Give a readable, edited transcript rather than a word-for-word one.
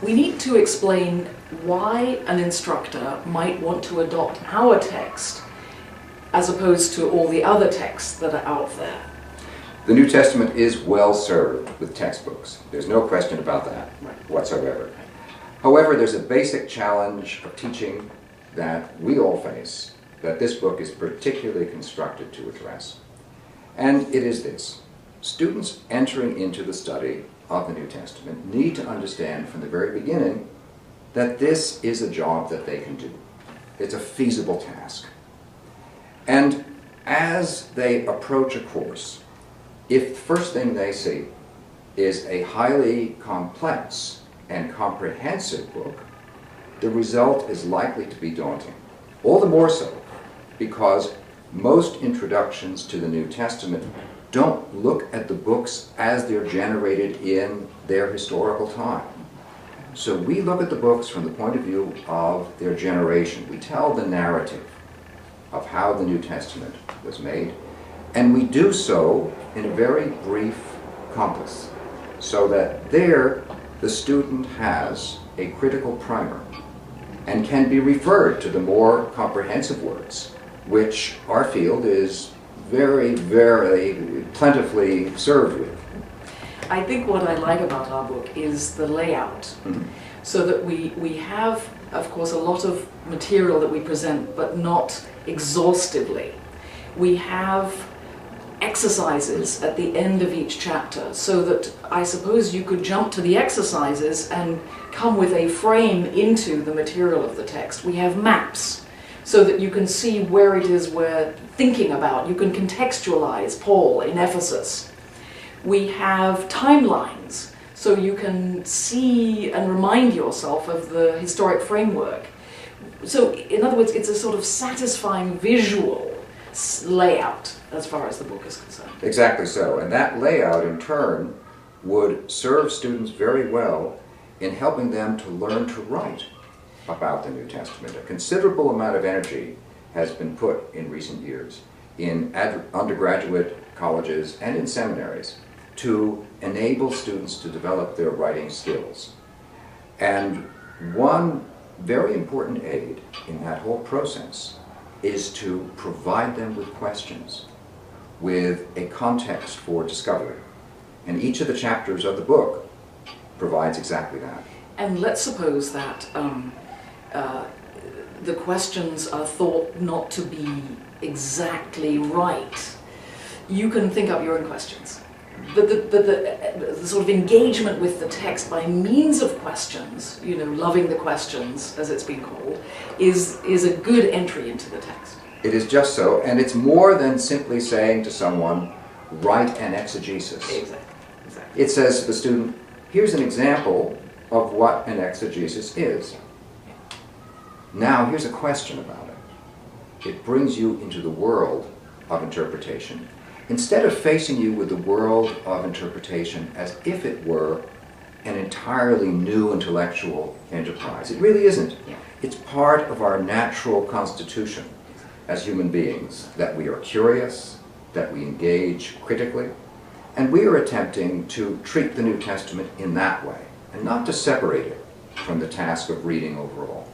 we need to explain why an instructor might want to adopt our text as opposed to all the other texts that are out there. The New Testament is well served with textbooks. There's no question about that whatsoever. However, there's a basic challenge of teaching that we all face, that this book is particularly constructed to address. And it is this. Students entering into the study of the New Testament need to understand from the very beginning that this is a job that they can do. It's a feasible task. And as they approach a course, if the first thing they see is a highly complex and comprehensive book, the result is likely to be daunting. All the more so because most introductions to the New Testament don't look at the books as they're generated in their historical time. So we look at the books from the point of view of their generation. We tell the narrative of how the New Testament was made, and we do so in a very brief compass, so that there the student has a critical primer and can be referred to the more comprehensive works, which our field is very, very plentifully served with. I think what I like about our book is the layout, so that we have, of course, a lot of material that we present, but not exhaustively. We have exercises at the end of each chapter, so that I suppose you could jump to the exercises and come with a frame into the material of the text. We have maps, so that you can see where it is we're thinking about. You can contextualize Paul in Ephesus. We have timelines, so you can see and remind yourself of the historic framework. So, in other words, it's a sort of satisfying visual layout as far as the book is concerned. Exactly so. And that layout, in turn, would serve students very well in helping them to learn to write about the New Testament. A considerable amount of energy has been put in recent years in undergraduate colleges and in seminaries to enable students to develop their writing skills. And one very important aid in that whole process is to provide them with questions, with a context for discovery. And each of the chapters of the book provides exactly that. And let's suppose that the questions are thought not to be exactly right. You can think up your own questions. But the sort of engagement with the text by means of questions, you know, loving the questions, as it's been called, is a good entry into the text. It is just so, and it's more than simply saying to someone, write an exegesis. Exactly. It says to the student, here's an example of what an exegesis is. Now, here's a question about it. It brings you into the world of interpretation, instead of facing you with the world of interpretation as if it were an entirely new intellectual enterprise. It really isn't. Yeah. It's part of our natural constitution as human beings, that we are curious, that we engage critically, and we are attempting to treat the New Testament in that way, and not to separate it from the task of reading overall.